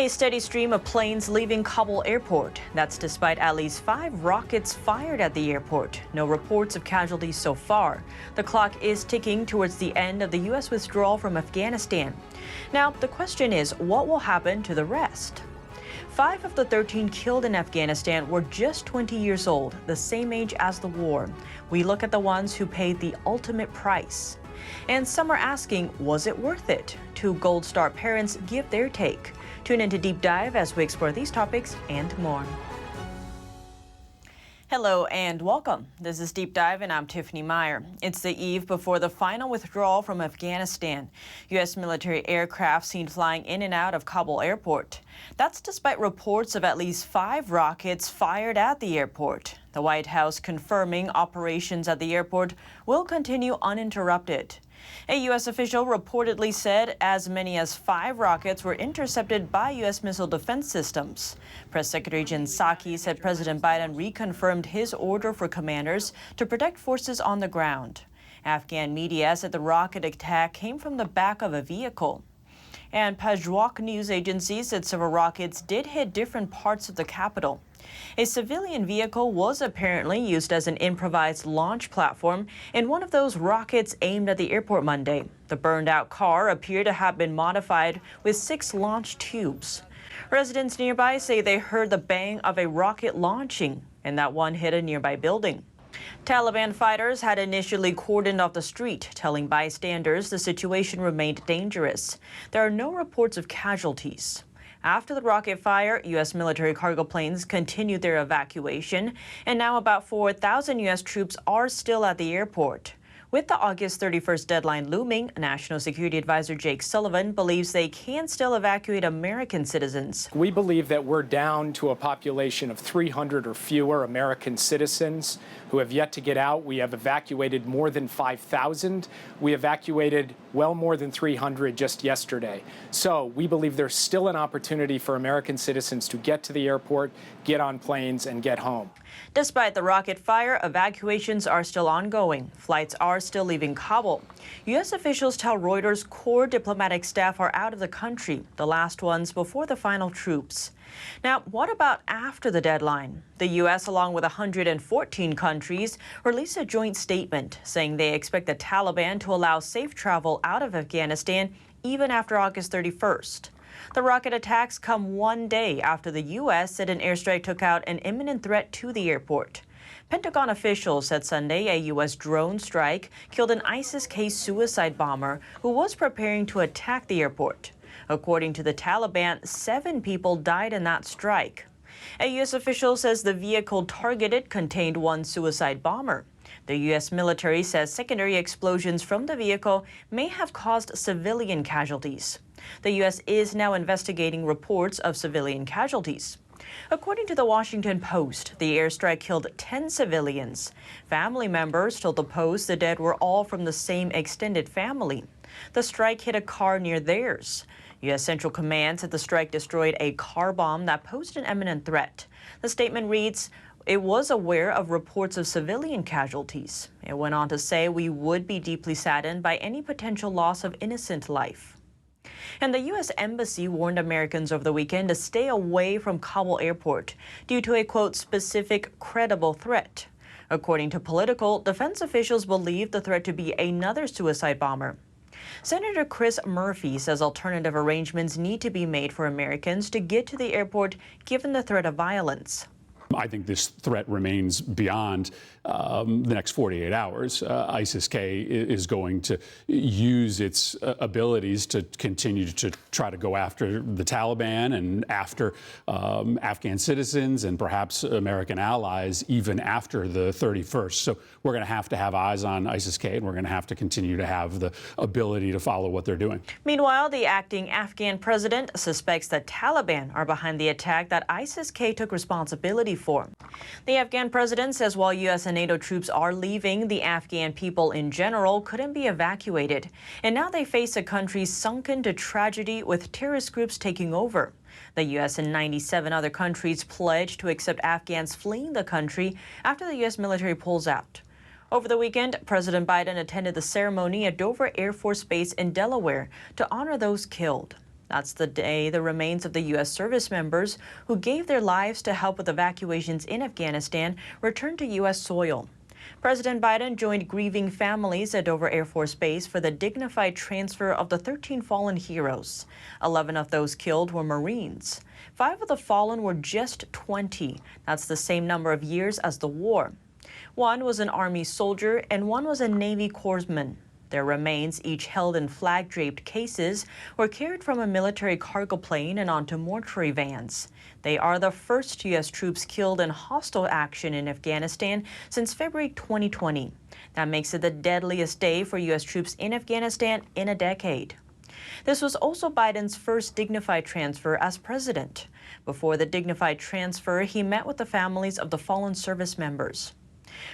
A steady stream of planes leaving Kabul airport. That's despite at least 5 rockets fired at the airport. No reports of casualties so far. The clock is ticking towards the end of the U.S. withdrawal from Afghanistan. Now, the question is, what will happen to the rest? 5 of the 13 killed in Afghanistan were just 20 years old, the same age as the war. We look at the ones who paid the ultimate price. And some are asking, was it worth it? 2 Gold Star parents give their take. Tune into Deep Dive as we explore these topics and more. Hello and welcome. This is Deep Dive and I'm Tiffany Meier. It's the eve before the final withdrawal from Afghanistan. U.S. military aircraft seen flying in and out of Kabul airport. That's despite reports of at least 5 rockets fired at the airport. The White House confirming operations at the airport will continue uninterrupted. A U.S. official reportedly said as many as 5 rockets were intercepted by U.S. missile defense systems. Press Secretary Jen Psaki said President Biden reconfirmed his order for commanders to protect forces on the ground. Afghan media said the rocket attack came from the back of a vehicle. And Pajwak news agency said several rockets did hit different parts of the capital. A civilian vehicle was apparently used as an improvised launch platform in one of those rockets aimed at the airport Monday. The burned-out car appeared to have been modified with 6 launch tubes. Residents nearby say they heard the bang of a rocket launching, and that one hit a nearby building. Taliban fighters had initially cordoned off the street, telling bystanders the situation remained dangerous. There are no reports of casualties. After the rocket fire, U.S. military cargo planes continued their evacuation, and now about 4,000 U.S. troops are still at the airport. With the August 31st deadline looming, National Security Advisor Jake Sullivan believes they can still evacuate American citizens. We believe that we're down to a population of 300 or fewer American citizens who have yet to get out. We have evacuated more than 5,000. We evacuated well more than 300 just yesterday. So we believe there's still an opportunity for American citizens to get to the airport, get on planes, and get home. Despite the rocket fire, evacuations are still ongoing. Flights are still leaving Kabul. U.S. officials tell Reuters core diplomatic staff are out of the country, the last ones before the final troops. Now, what about after the deadline? The U.S., along with 114 countries, released a joint statement saying they expect the Taliban to allow safe travel out of Afghanistan even after August 31st. The rocket attacks come one day after the U.S. said an airstrike took out an imminent threat to the airport. Pentagon officials said Sunday a U.S. drone strike killed an ISIS-K suicide bomber who was preparing to attack the airport. According to the Taliban, 7 people died in that strike. A U.S. official says the vehicle targeted contained 1 suicide bomber. The U.S. military says secondary explosions from the vehicle may have caused civilian casualties. The U.S. is now investigating reports of civilian casualties. According to the Washington Post, the airstrike killed 10 civilians. Family members told the Post the dead were all from the same extended family. The strike hit a car near theirs. U.S. Central Command said the strike destroyed a car bomb that posed an imminent threat. The statement reads, "It was aware of reports of civilian casualties." It went on to say we would be deeply saddened by any potential loss of innocent life. And the U.S. Embassy warned Americans over the weekend to stay away from Kabul airport due to a, quote, specific credible threat. According to Political, defense officials believe the threat to be another suicide bomber. Senator Chris Murphy says alternative arrangements need to be made for Americans to get to the airport given the threat of violence. I think this threat remains beyond the next 48 hours. ISIS-K is going to use its abilities to continue to try to go after the Taliban and after Afghan citizens and perhaps American allies even after the 31st. So we're going to have eyes on ISIS-K, and we're going to have to continue to have the ability to follow what they're doing. Meanwhile, the acting Afghan president suspects the Taliban are behind the attack that ISIS-K took responsibility for. The Afghan president says while U.S. and NATO troops are leaving, the Afghan people in general couldn't be evacuated. And now they face a country sunken to tragedy with terrorist groups taking over. The U.S. and 97 other countries pledged to accept Afghans fleeing the country after the U.S. military pulls out. Over the weekend, President Biden attended the ceremony at Dover Air Force Base in Delaware to honor those killed. That's the day the remains of the U.S. service members who gave their lives to help with evacuations in Afghanistan returned to U.S. soil. President Biden joined grieving families at Dover Air Force Base for the dignified transfer of the 13 fallen heroes. 11 of those killed were Marines. 5 of the fallen were just 20. That's the same number of years as the war. 1 was an Army soldier and 1 was a Navy corpsman. Their remains, each held in flag-draped cases, were carried from a military cargo plane and onto mortuary vans. They are the first U.S. troops killed in hostile action in Afghanistan since February 2020. That makes it the deadliest day for U.S. troops in Afghanistan in a decade. This was also Biden's first dignified transfer as president. Before the dignified transfer, he met with the families of the fallen service members.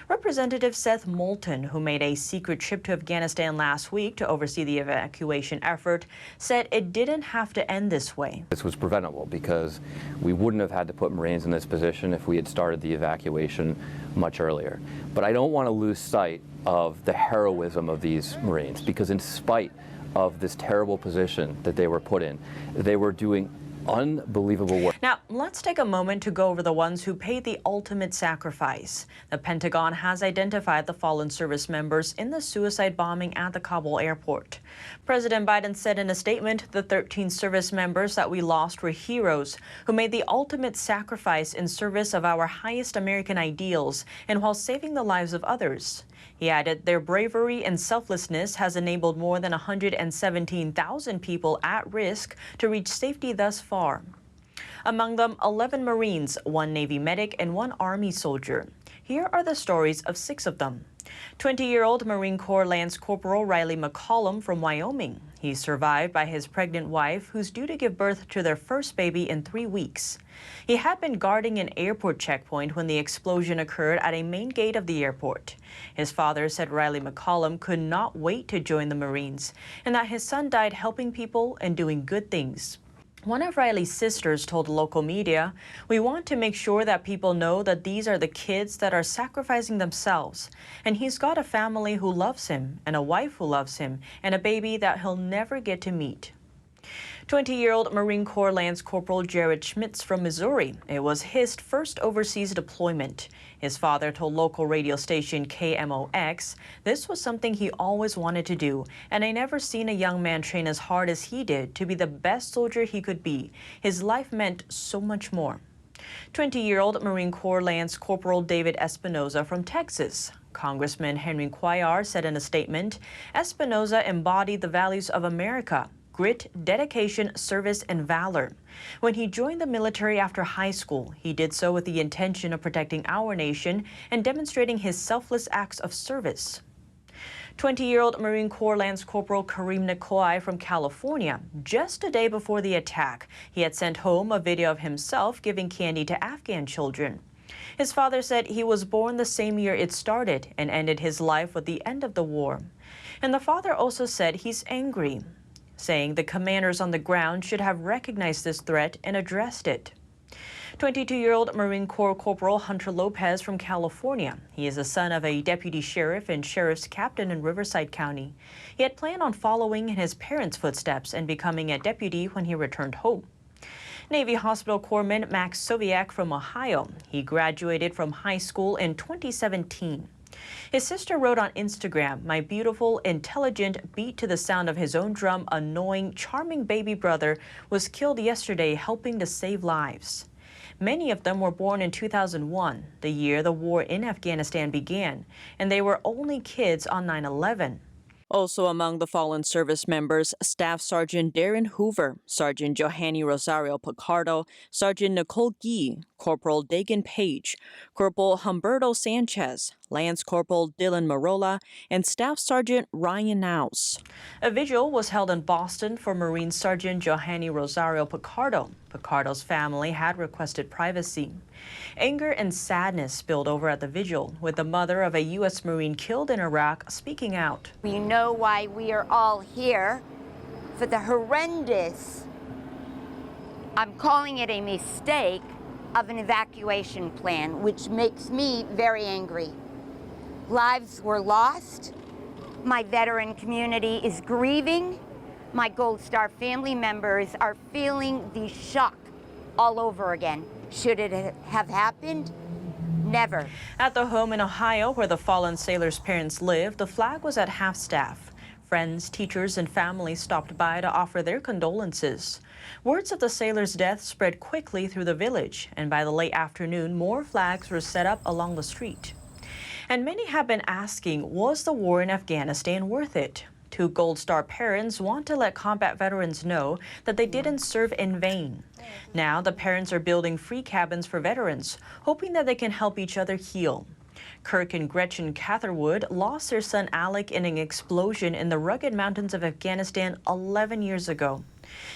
Representative Seth Moulton, who made a secret trip to Afghanistan last week to oversee the evacuation effort, said it didn't have to end this way. This was preventable because we wouldn't have had to put Marines in this position if we had started the evacuation much earlier. But I don't want to lose sight of the heroism of these Marines, because in spite of this terrible position that they were put in, they were doing unbelievable work. Now, let's take a moment to go over the ones who paid the ultimate sacrifice. The Pentagon has identified the fallen service members in the suicide bombing at the Kabul airport. President Biden said in a statement, the 13 service members that we lost were heroes who made the ultimate sacrifice in service of our highest American ideals and while saving the lives of others. He added their bravery and selflessness has enabled more than 117,000 people at risk to reach safety thus far. Among them, 11 Marines, 1 Navy medic, and 1 Army soldier. Here are the stories of 6 of them. 20-year-old Marine Corps Lance Corporal Riley McCollum from Wyoming. He's survived by his pregnant wife, who's due to give birth to their first baby in 3 weeks. He had been guarding an airport checkpoint when the explosion occurred at a main gate of the airport. His father said Riley McCollum could not wait to join the Marines and that his son died helping people and doing good things. One of Riley's sisters told local media, "We want to make sure that people know that these are the kids that are sacrificing themselves, and he's got a family who loves him, and a wife who loves him, and a baby that he'll never get to meet." 20-year-old Marine Corps Lance Corporal Jared Schmitz from Missouri. It was his first overseas deployment. His father told local radio station KMOX, "This was something he always wanted to do, and I never seen a young man train as hard as he did to be the best soldier he could be. His life meant so much more." 20-year-old Marine Corps Lance Corporal David Espinoza from Texas. Congressman Henry Cuellar said in a statement, Espinoza embodied the values of America: grit, dedication, service, and valor. When he joined the military after high school, he did so with the intention of protecting our nation and demonstrating his selfless acts of service. 20-year-old Marine Corps Lance Corporal Kareem Nikoi from California. Just a day before the attack, he had sent home a video of himself giving candy to Afghan children. His father said he was born the same year it started and ended his life with the end of the war. And the father also said he's angry, saying the commanders on the ground should have recognized this threat and addressed it. 22-year-old Marine Corps Corporal Hunter Lopez from California. He is the son of a deputy sheriff and sheriff's captain in Riverside County. He had planned on following in his parents' footsteps and becoming a deputy when he returned home. Navy Hospital Corpsman Max Soviak from Ohio. He graduated from high school in 2017. His sister wrote on Instagram, "My beautiful, intelligent, beat to the sound of his own drum, annoying, charming baby brother was killed yesterday helping to save lives." Many of them were born in 2001, the year the war in Afghanistan began, and they were only kids on 9/11. Also among the fallen service members, Staff Sergeant Darren Hoover, Sergeant Johanny Rosario Picardo, Sergeant Nicole Gee, Corporal Dagan Page, Corporal Humberto Sanchez, Lance Corporal Dylan Marola, and Staff Sergeant Ryan Naus. A vigil was held in Boston for Marine Sergeant Johanny Rosario Picardo. Picardo's family had requested privacy. Anger and sadness spilled over at the vigil, with the mother of a U.S. Marine killed in Iraq speaking out. We know why we are all here, for the horrendous, I'm calling it a mistake, of an evacuation plan, which makes me very angry. Lives were lost. My veteran community is grieving. my Gold Star family members are feeling the shock all over again. Should it have happened? Never. At the home in Ohio where the fallen sailors' parents live, the flag was at half-staff. Friends, teachers, and families stopped by to offer their condolences. Words of the sailors' death spread quickly through the village, and by the late afternoon, more flags were set up along the street. And many have been asking, was the war in Afghanistan worth it? Two Gold Star parents want to let combat veterans know that they didn't serve in vain. Now the parents are building free cabins for veterans, hoping that they can help each other heal. Kirk and Gretchen Catherwood lost their son Alec in an explosion in the rugged mountains of Afghanistan 11 years ago.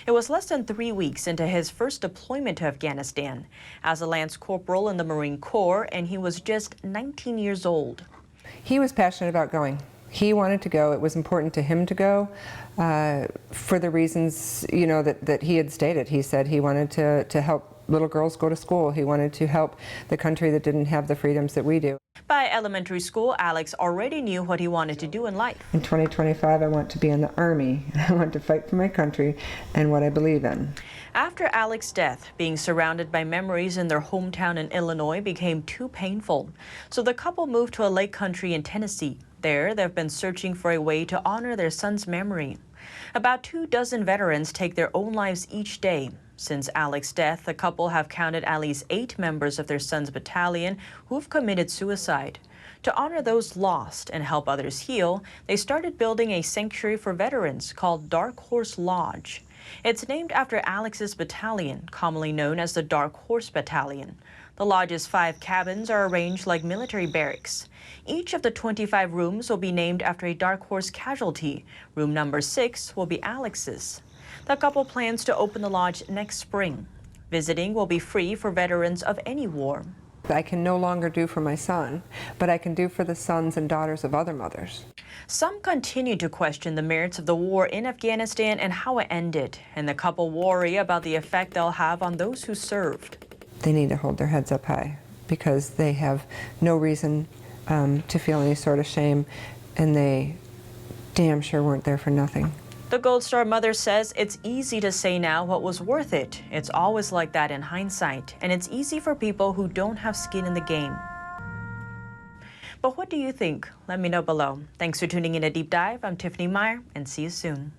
It was less than 3 weeks into his first deployment to Afghanistan as a Lance Corporal in the Marine Corps, and he was just 19 years old. He was passionate about going. He wanted to go. It was important to him to go for the reasons, you know, that he had stated. He said he wanted to help little girls go to school. He wanted to help the country that didn't have the freedoms that we do. By elementary school, Alex already knew what he wanted to do in life. In 2025, I want to be in the Army. I want to fight for my country and what I believe in. After Alex's death, being surrounded by memories in their hometown in Illinois became too painful. So the couple moved to a lake country in Tennessee. There, they've been searching for a way to honor their son's memory. About 24 veterans take their own lives each day. Since Alex's death, the couple have counted at least 8 members of their son's battalion who've committed suicide. To honor those lost and help others heal, they started building a sanctuary for veterans called Dark Horse Lodge. It's named after Alex's battalion, commonly known as the Dark Horse Battalion. The lodge's 5 cabins are arranged like military barracks. Each of the 25 rooms will be named after a Dark Horse casualty. Room number 6 will be Alex's. The couple plans to open the lodge next spring. Visiting will be free for veterans of any war. I can no longer do for my son, but I can do for the sons and daughters of other mothers. Some continue to question the merits of the war in Afghanistan and how it ended, and the couple worry about the effect they'll have on those who served. They need to hold their heads up high because they have no reason to feel any sort of shame, and they damn sure weren't there for nothing. The Gold Star mother says it's easy to say now what was worth it. It's always like that in hindsight, and it's easy for people who don't have skin in the game. But what do you think? Let me know below. Thanks for tuning in to Deep Dive. I'm Tiffany Meier, and see you soon.